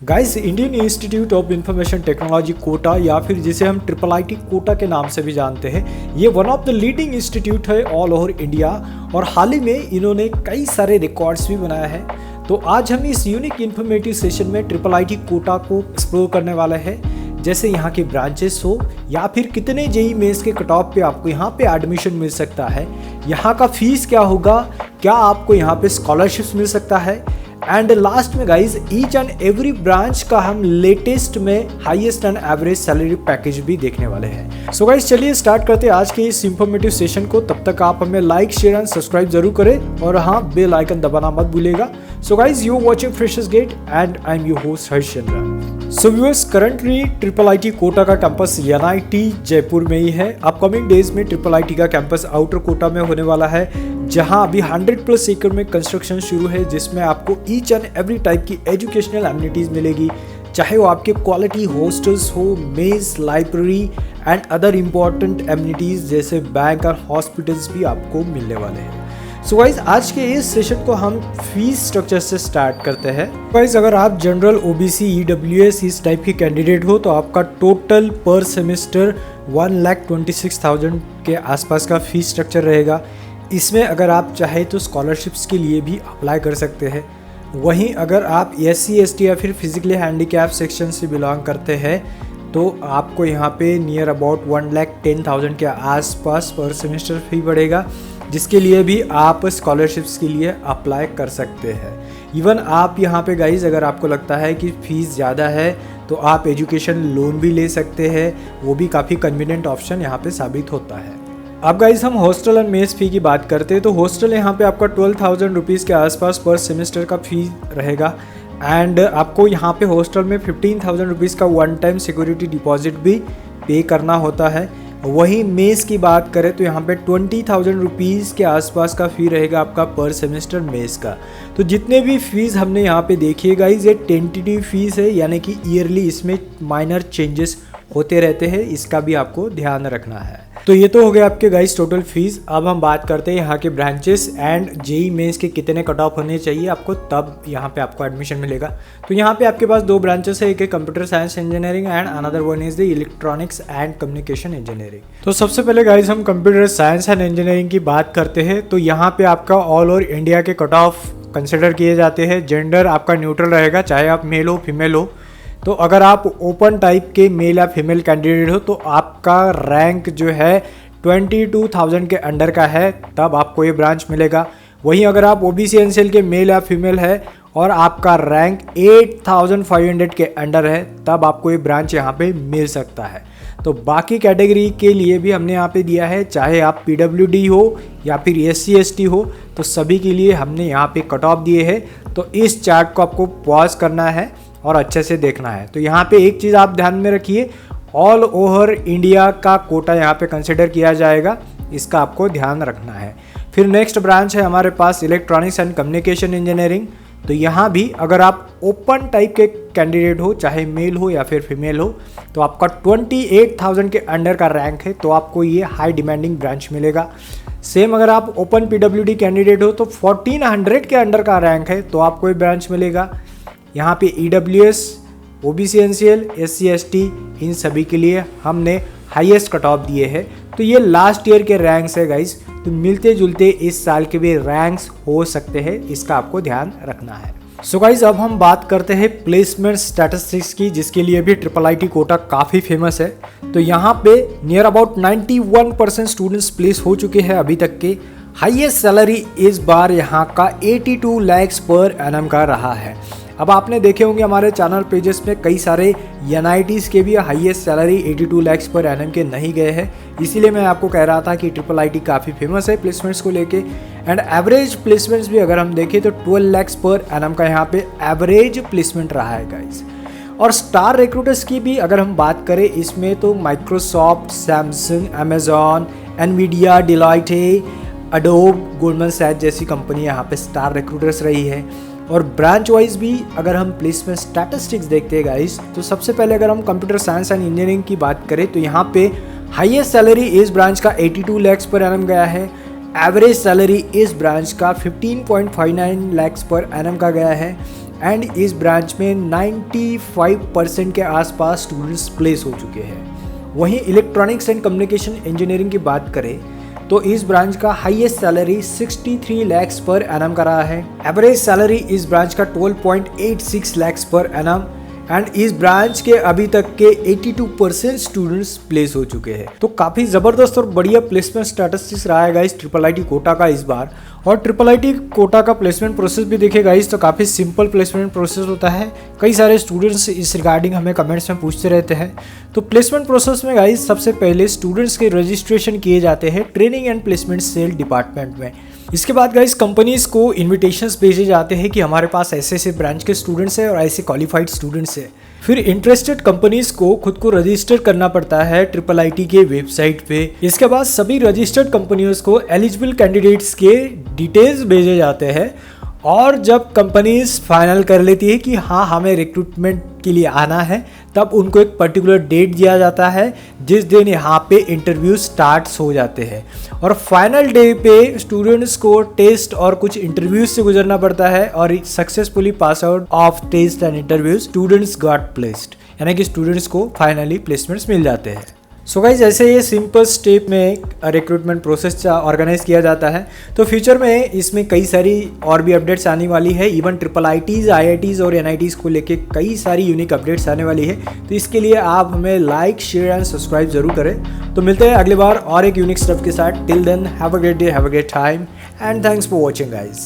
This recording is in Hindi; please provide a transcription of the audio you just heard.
Guys, Indian Institute of Information Technology Kota या फिर जिसे हम IIIT कोटा के नाम से भी जानते हैं, ये one of the leading institute है ऑल ओवर इंडिया और हाल ही में इन्होंने कई सारे रिकॉर्ड्स भी बनाया है। तो आज हम इस यूनिक इन्फॉर्मेटिव सेशन में IIIT कोटा को एक्सप्लोर करने वाले हैं, जैसे यहाँ के ब्रांचेस हो या फिर कितने जेई मेंस के कट ऑफ पे आपको यहाँ पे एडमिशन मिल सकता है, यहाँ का फीस क्या होगा, क्या आपको यहाँ पे स्कॉलरशिप्स मिल सकता है, एंड लास्ट में guys each and every branch का हम लेटेस्ट में highest and average salary package भी देखने वाले हैं। सो गाइज चलिए स्टार्ट करते हैं आज के इस इंफॉर्मेटिव सेशन को। तब तक आप हमें लाइक शेयर एंड सब्सक्राइब जरूर करें और हाँ, बेल आइकन दबाना मत भूलिएगा। So guys you watching freshers gate and I am your host Harsh Chandra. So viewers, currently IIIT Kota का कैंपस NIT जयपुर में ही है। अपकमिंग डेज में IIIT का कैंपस आउटर कोटा में होने वाला है, जहां अभी 100+ एकड़ में कंस्ट्रक्शन शुरू है, जिसमें आपको ईच एंड एवरी टाइप की एजुकेशनल एमिनिटीज़ मिलेगी, चाहे वो आपके क्वालिटी हॉस्टल्स हो, mess, library and other important amenities जैसे बैंक और हॉस्पिटल्स भी आपको मिलने वाले हैं। सो गाइज आज के इस सेशन को हम फीस स्ट्रक्चर से स्टार्ट करते हैं। गाइज अगर आप जनरल OBC EWS इस टाइप की कैंडिडेट हो तो आपका टोटल पर सेमेस्टर 1,26,000 के आसपास का फीस स्ट्रक्चर रहेगा। इसमें अगर आप चाहे तो स्कॉलरशिप्स के लिए भी अप्लाई कर सकते हैं। वहीं अगर आप SC ST या फिर फिजिकली हैंडीकैप सेक्शन से बिलोंग करते हैं तो आपको यहाँ पे नियर अबाउट 1,10,000 के आसपास पर सेमेस्टर फी पड़ेगा, जिसके लिए भी आप स्कॉलरशिप्स के लिए अप्लाई कर सकते हैं। इवन आप यहाँ पे गाइज अगर आपको लगता है कि फ़ीस ज़्यादा है तो आप एजुकेशन लोन भी ले सकते हैं, वो भी काफ़ी कन्वीनियंट ऑप्शन यहाँ पे साबित होता है। अब गाइज हम हॉस्टल एंड मेस फ़ी की बात करते हैं तो हॉस्टल यहाँ पे आपका 12,000 रुपीज़ के आसपास पर सेमेस्टर का फ़ी रहेगा एंड आपको यहाँ पे हॉस्टल में 15,000 रुपीज़ का वन टाइम सिक्योरिटी डिपॉजिट भी पे करना होता है। वहीं मेस की बात करें तो यहाँ पे 20,000 रुपीज़ के आसपास का फ़ी रहेगा आपका पर सेमेस्टर मेस का। तो जितने भी फ़ीस हमने यहाँ पे देखिए गाइज, ये टेंटेटिव फ़ीस है, यानी कि ईयरली इसमें माइनर चेंजेस होते रहते हैं, इसका भी आपको ध्यान रखना है। तो ये तो हो गया आपके गाइज टोटल फीस। अब हम बात करते हैं यहाँ के ब्रांचेस एंड जेई मेंस के कितने कट ऑफ होने चाहिए आपको, तब यहाँ पे आपको एडमिशन मिलेगा। तो यहाँ पे आपके पास दो ब्रांचेस है, एक है computer science engineering and another one is the electronics and communication engineering. तो सबसे पहले गाइज हम कंप्यूटर साइंस एंड इंजीनियरिंग की बात करते हैं तो यहाँ पे आपका ऑल ओवर इंडिया के कट ऑफ कंसिडर किए जाते हैं। जेंडर आपका न्यूट्रल रहेगा, चाहे आप मेल हो फीमेल हो। तो अगर आप ओपन टाइप के मेल या फीमेल कैंडिडेट हो तो आपका रैंक जो है 22,000 के अंडर का है, तब आपको ये ब्रांच मिलेगा। वहीं अगर आप OBC NCL के मेल या फीमेल है और आपका रैंक 8,500 के अंडर है, तब आपको ये ब्रांच यहाँ पे मिल सकता है। तो बाकी कैटेगरी के लिए भी हमने यहाँ पे दिया है, चाहे आप PWD हो या फिर SC ST हो, तो सभी के लिए हमने यहाँ पे कट ऑफ दिए हैं। तो इस चार्ट को आपको पॉज करना है और अच्छे से देखना है। तो यहाँ पे एक चीज़ आप ध्यान में रखिए, ऑल ओवर इंडिया का कोटा यहाँ पे कंसिडर किया जाएगा, इसका आपको ध्यान रखना है। फिर नेक्स्ट ब्रांच है हमारे पास इलेक्ट्रॉनिक्स एंड कम्युनिकेशन इंजीनियरिंग। तो यहाँ भी अगर आप ओपन टाइप के कैंडिडेट हो, चाहे मेल हो या फिर फीमेल हो, तो आपका 28,000 के अंडर का रैंक है, तो आपको ये हाई डिमांडिंग ब्रांच मिलेगा। सेम अगर आप ओपन PWD कैंडिडेट हो तो 1,400 के अंडर का रैंक है, तो आपको ये ब्रांच मिलेगा। यहाँ पे EWS, OBC NCL, SC ST इन सभी के लिए हमने हाईएस्ट कट ऑफ दिए हैं। तो ये लास्ट ईयर के रैंक्स है गाइज, तो मिलते जुलते इस साल के भी रैंक्स हो सकते हैं, इसका आपको ध्यान रखना है। सो गाइज अब हम बात करते हैं प्लेसमेंट स्टैटिस्टिक्स की, जिसके लिए भी IIIT कोटा काफ़ी फेमस है। तो यहाँ पे नियर अबाउट 91% स्टूडेंट्स प्लेस हो चुके हैं अभी तक के। हाईएस्ट सैलरी इस बार यहाँ का 82 lakhs पर एनम का रहा है। अब आपने देखे होंगे हमारे चैनल पेजेस में कई सारे NITs के भी highest salary 82 lakhs per annum के नहीं गए हैं, इसीलिए मैं आपको कह रहा था कि IIIT काफ़ी फेमस है प्लेसमेंट्स को लेके। एंड एवरेज प्लेसमेंट्स भी अगर हम देखें तो 12 lakhs पर एनम का यहाँ पे एवरेज प्लेसमेंट रहा है गाइज। और स्टार रिक्रूटर्स की भी अगर हम बात करें इसमें तो Microsoft, Samsung, Amazon, Nvidia, Deloitte, Adobe, Goldman सैक्स जैसी कंपनी यहाँ पे स्टार रिक्रूटर्स रही है। और ब्रांच वाइज भी अगर हम प्लेसमेंट स्टैटिस्टिक्स देखते हैं गाइस, तो सबसे पहले अगर हम कंप्यूटर साइंस एंड इंजीनियरिंग की बात करें तो यहाँ पे हाईएस्ट सैलरी इस ब्रांच का 82 lakhs पर एनम गया है। एवरेज सैलरी इस ब्रांच का 15.59 lakhs पर एनम का गया है। एंड इस ब्रांच में 95% के आसपास स्टूडेंट्स प्लेस हो चुके हैं। वहीं इलेक्ट्रॉनिक्स एंड कम्युनिकेशन इंजीनियरिंग की बात करें तो इस ब्रांच का highest salary 63 lakhs per annum का रहा है। एवरेज सैलरी इस ब्रांच का 12.86 lakhs पर एनम एंड इस ब्रांच के अभी तक के 82% स्टूडेंट्स प्लेस हो चुके हैं। तो काफ़ी ज़बरदस्त और बढ़िया प्लेसमेंट स्टैटिस्टिक्स रहा है गाइस ट्रिपल आईटी कोटा का इस बार। और ट्रिपल आईटी कोटा का प्लेसमेंट प्रोसेस भी देखे गाइस तो काफ़ी सिंपल प्लेसमेंट प्रोसेस होता है। कई सारे स्टूडेंट्स इस रिगार्डिंग हमें कमेंट्स में पूछते रहते हैं। तो प्लेसमेंट प्रोसेस में गाइस सबसे पहले स्टूडेंट्स के रजिस्ट्रेशन किए जाते हैं training and placement cell department में। इसके बाद गाइस कंपनीज को इन्विटेशंस भेजे जाते हैं कि हमारे पास ऐसे ऐसे ब्रांच के स्टूडेंट्स हैं और ऐसे क्वालिफाइड स्टूडेंट्स हैं। फिर इंटरेस्टेड कंपनीज को खुद को रजिस्टर करना पड़ता है ट्रिपल आईटी के वेबसाइट पे। इसके बाद सभी रजिस्टर्ड कंपनियों को एलिजिबल कैंडिडेट्स के डिटेल्स भेजे जाते हैं और जब कंपनीज फाइनल कर लेती है कि हाँ हमें रिक्रूटमेंट के लिए आना है तब उनको एक पर्टिकुलर डेट दिया जाता है जिस दिन यहाँ पे इंटरव्यू स्टार्ट्स हो जाते हैं। और फाइनल डे पे स्टूडेंट्स को टेस्ट और कुछ इंटरव्यूज से गुजरना पड़ता है और successfully pass out of test and interviews students got placed, यानी कि स्टूडेंट्स को फाइनली प्लेसमेंट्स मिल जाते हैं। सो गाइज ऐसे ये सिंपल स्टेप में रिक्रूटमेंट प्रोसेस ऑर्गेनाइज किया जाता है। तो फ्यूचर में इसमें कई सारी और भी अपडेट्स आने वाली है। इवन ट्रिपल आईटीज़, आईआईटीज़ और एनआईटीज़ को लेके कई सारी यूनिक अपडेट्स आने वाली है। तो इसके लिए आप हमें लाइक, शेयर एंड सब्सक्राइब जरूर करें। तो मिलते हैं अगली बार और एक यूनिक स्टफ के साथ। Till then have a great day, have a great time and thanks for watching guys.